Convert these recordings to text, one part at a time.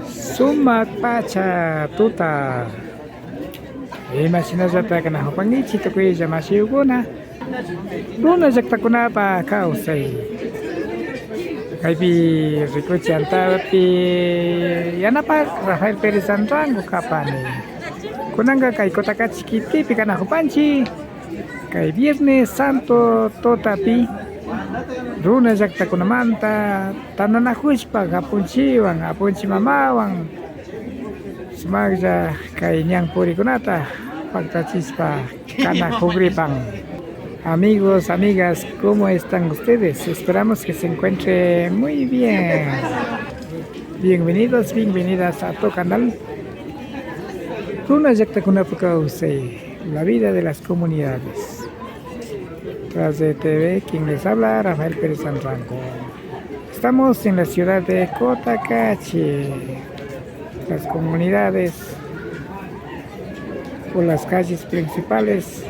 Sumak pacha tuta. Imaginajata ka na pangichi to kuya jamashiguna. Luna jakta kuna pa kausay. Kaipi Rico Chanta pi yana pa Rafael Perez Sanrango kapani. Kunanga kay kotaka chiquiti pi kana panchi. Kay Viernes Santo totapi. Runa jakta kuna manta tanana huispa kapunchiwan apunchi mamawang. Semagja kay nyang puri kunata pagtachispa kana kugripang. Amigos, amigas, ¿cómo están ustedes? Esperamos que se encuentren muy bien. Bienvenidos, bienvenidas a tu canal. Runa Yakta Kunapuka Usei, la vida de las comunidades. Tras de TV, quien les habla, Rafael Pérez Sanrango. Estamos en la ciudad de Cotacachi. Las comunidades por las calles principales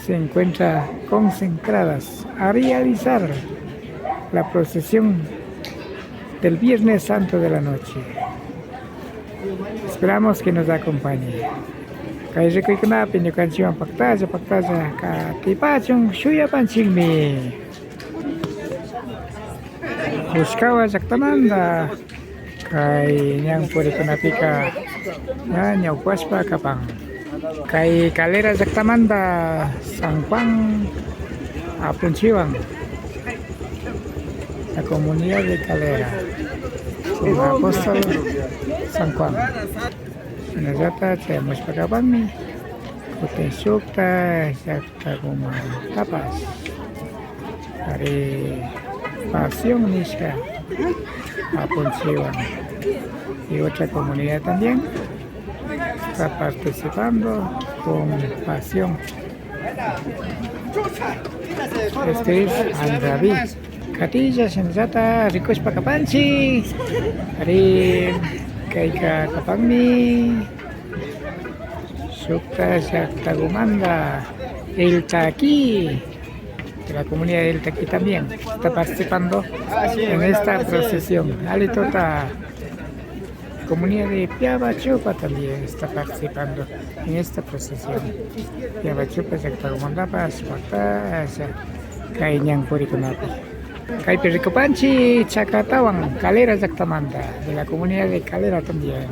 se encuentran concentradas a realizar la procesión del Viernes Santo de la noche. Esperamos que nos acompañe. Kay rekoy kuna pinyo kanchiwan paktaja ka tipachong shuya panchingmi. Huskawa saktamanda kay nyang puri kuna pika nyau kuaspa kapang. Kay Calera Zactamanda, San Juan, Apunchiwan, la comunidad de Calera, el apóstol San Juan. Nazata, tenemos para Pagapami, Kutensukta, Zactaguma, Tapas, Hari Pasión Nisha, Apunchiwan, y otra comunidad también. Está participando con pasión. Este es Andraví. Katija Sensata, Ricos Pacapanchi, Ari Kaika Kapangmi, Sukta Shaktagumanda, El Taqui, de la comunidad del Taqui también está participando en esta procesión. Alitota. La comunidad de Piabachupa también está participando en esta procesión. Piabachupa, Zactagumandapas, Patas, Kainyang Purikunapi. Kaipi Ricopanchi, Chacatawan, Calera Zactamanda, de la comunidad de Calera también,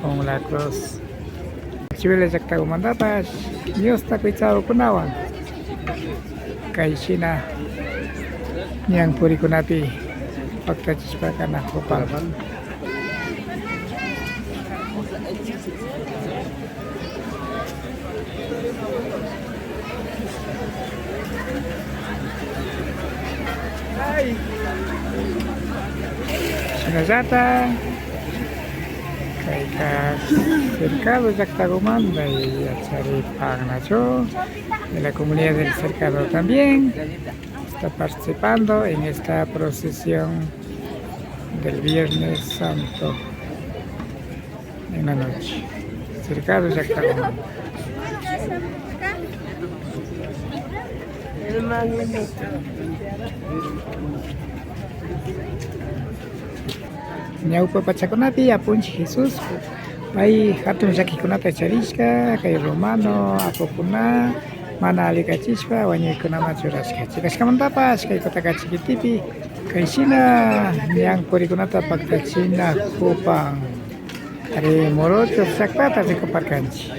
con la cruz. Chivele Zactagumandapas, Dios Tacuitzao Kunawan, Kaishina, Nyang Purikunapi, Pactachispacana, Hopal. Sinazata, Kaika Cercado Zactagumanda y Acharipang Nacho, de la comunidad del Cercado también, está participando en esta procesión del Viernes Santo en la noche. Cercado Zactagumanda. Nyaupa pachakunapi apunchi Jesús pai hatun llakikunata charishka kay romano apukuna mana alikachishpa wañuykuna churashka chikashkamantapas kay kutaka chiquitipi kayshina ñan purikunata paktachina kupan ari morocho llaqtata rikuparkanchik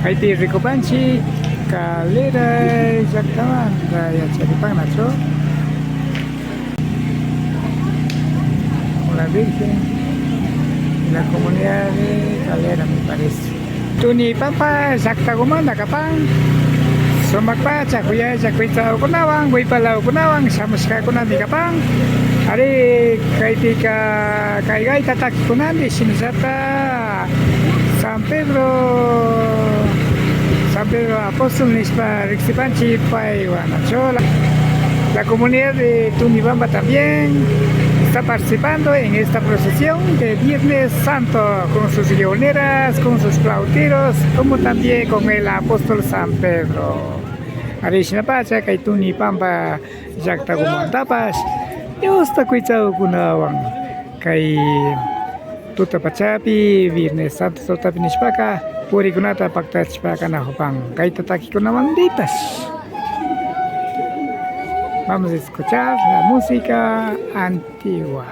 kaypi rikupanchik Calera Zactamanda yacharipannachu la Virgen en la comunidad de Calera, me parece. Tuni papa Zactagumanda kapang Sumakpa chakuya chakuita kunawang guipala kunawang samuska kunandi kapang hari kaitika kaigai tatak kunandi sinisata San Pedro Apóstol Nispa Rixipanchi Paiwanachola. La comunidad de Tunibamba también está participando en esta procesión de Viernes Santo con sus guioneras, con sus flauteros, como también con el apóstol San Pedro. Arishnapacha, Kaituni Pampa, Yaktagumantapas, Yosta Kuitao Kunawang, kay tuta pachapi Viernes Santo tutapi nishpaka purikunata paktachpaka najupang kay tatakikunamanditas. Vamos a escuchar la música antigua.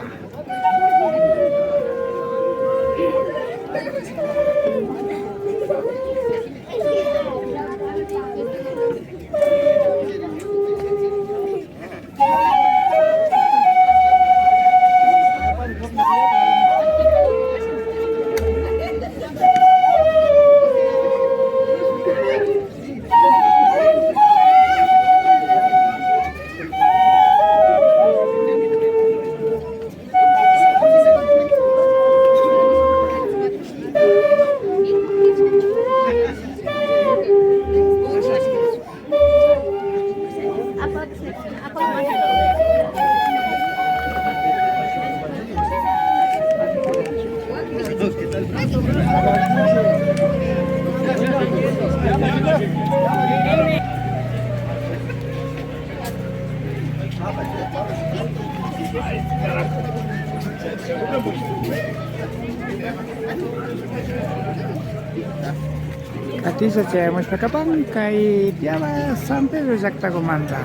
Ati sa Chea Muspacapán kay Piaba San Pedro Yactagomanta,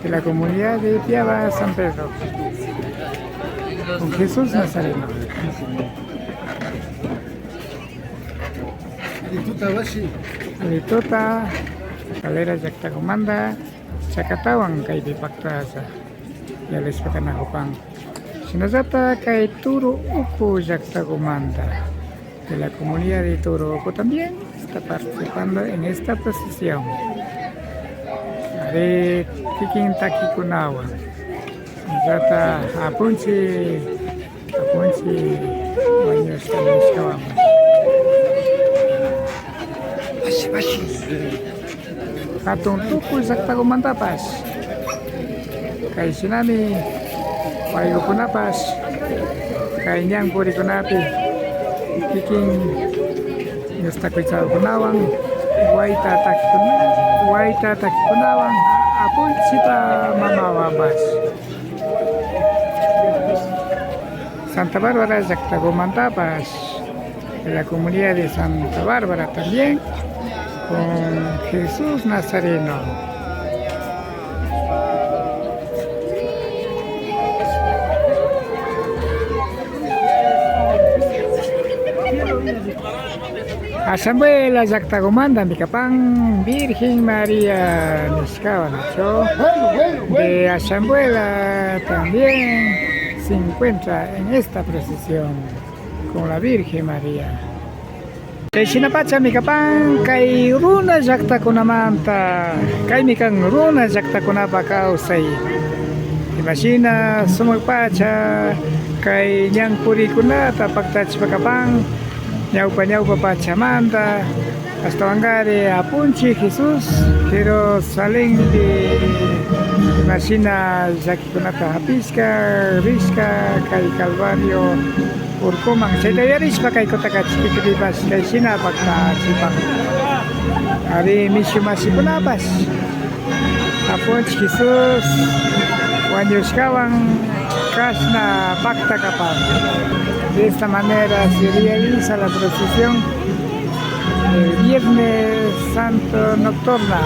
de la comunidad de Piaba San Pedro, con Jesús Nazareno. Alituta, Calera Yactagomanda, Chacatawan kay Bipactaza, Yales Pacanajopán. Sinazata kay Turo Uku Yactagomanda, de la comunidad de Turuco también está participando en esta procesión. De Kikintaki-Kunawa. Zata Apunchi Baños Kalishkawam. Atong tuku Yactagomantapas. Kay Sinami Wayukunapas. Kay Nyang Purikunapi. Kiking está cuidado kunawang waita takikunawang apun sita mamawabas. Santa Bárbara Yactagomantapas, de la comunidad de Santa Bárbara también, con Jesús Nazareno. Asambuela Yactagomanda Micapán Virgen María Nishkawa Nacho. De Asambuela también se encuentra en esta procesión con la Virgen María. Kay Sinapacha Micapán kay Runa Yactagunamanta kay Mikan Runa Yactagunapa kausay. Imagina sumagpacha kay Nyang Purikunata pagtachpakapang Ñaupa Pachamanta, hasta Wangare Apunchi Jesús, pero salen de Masina Yakikunata Hapisca, Risca, Kay Calvario, Urcoman, Chaytayarispa, Kay Kotakachi, Kiripas, Kay Sinapakta, Chipang, Ari Mishumasipunapas, Apunchi Jesús, Wanyuskawan, Kasna Pacta Kapang. De esta manera se realiza la procesión del Viernes Santo Nocturna.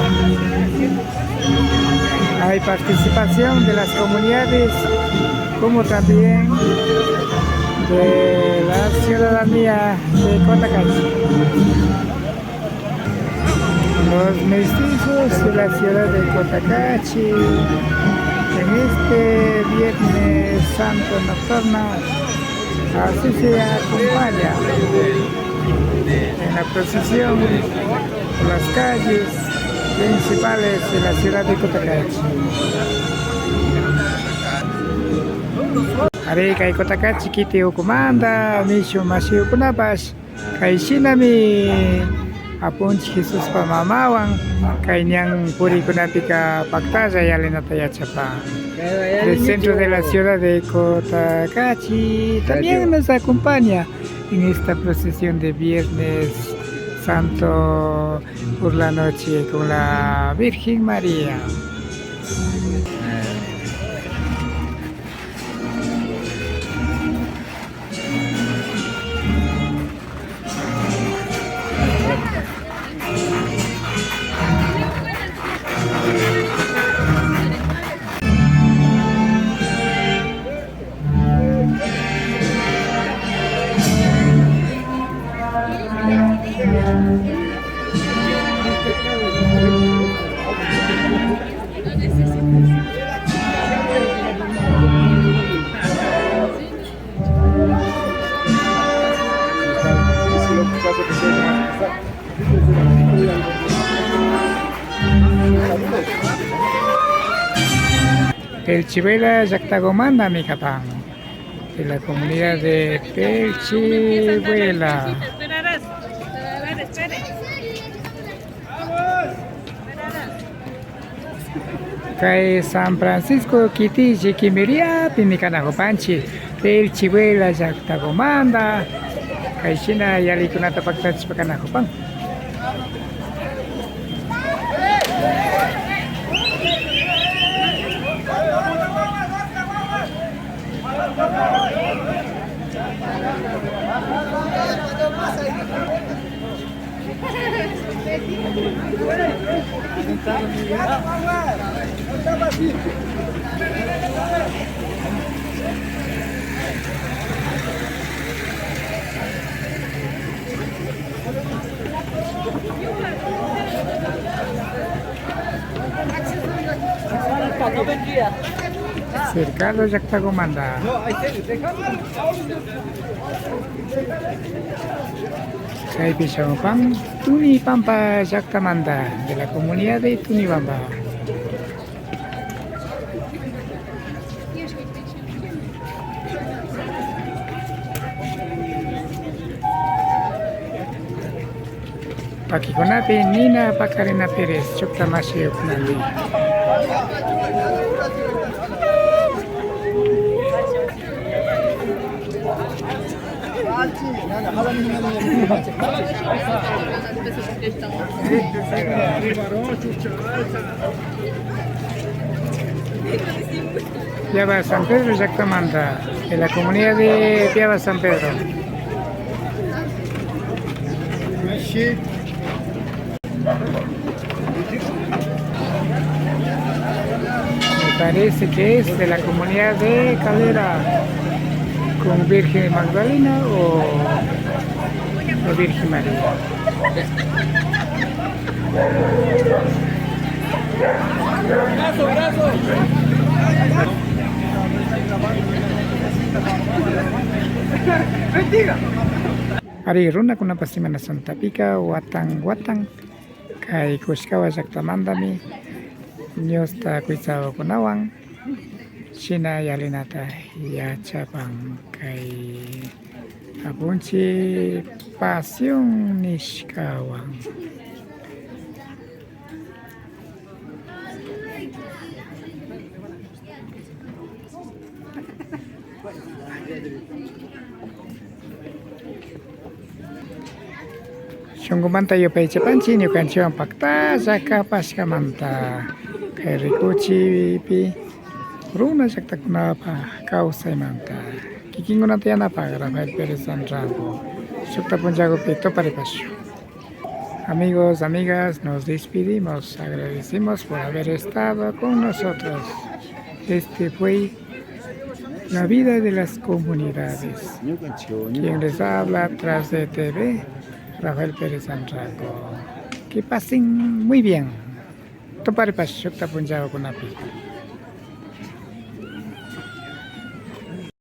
Hay participación de las comunidades como también de la ciudadanía de Cotacachi. Los mestizos de la ciudad de Cotacachi en este Viernes Santo Nocturna así se acompaña en la procesión por las calles principales de la ciudad de Cotacachi. Ari kay Cotacachi kiti ukumanda, misyo masyo kunapas, kay sinami Apunchi Jesús pamamawang, kay Nyang Purikunati ka Pactaza Yalinatayachapa. Del centro de la ciudad de Cotacachi también nos acompaña en esta procesión de Viernes Santo por la noche con la Virgen María. Pelchibuela Yactagomanda, mi capán. De la comunidad de Pelchibuela. Kay San Francisco Kiti Chiquimiria, Pimicanajo Panchi, Pelchibuela Yactagomanda. Kay China Yalikunata Pactach Pacanajo Pan. Cercado Yactagomanda. Kay Pichaupan, Tuni Pampa Yactamanda, de la comunidad de Tunibamba. Pakikonapi Nina Pacarena Pérez, Choctamashi Upnandi. Piaba San Pedro Yactamanda, de la comunidad de Piaba San Pedro. Me parece que es de la comunidad de Calera, con Virgen Magdalena o Virgen María. Brazo. Ari runa kuna pasimana Santa Pica, Watang, Kay Kushkawa Yactamandami, Nyosta Kuisawa Kunawang, China Yalinata Yachapang, Kay Apunchi Pasión Nishkawang. Shungumanta yo pechapanchi ni canción pacta saca pascamanta kay rikuchi pi runa sakta kunapa causa manta kikinguna tiana pa Rafael Pérez Sanrango sukta punjago pito paripasyo. Amigos, amigas, nos despedimos, agradecemos por haber estado con nosotros. Este fue la vida de las comunidades. Quien les habla tras de TV, Rafael Pérez Sanrango. Que pasen muy bien. Topar pa Shukta Punjab Kunapi.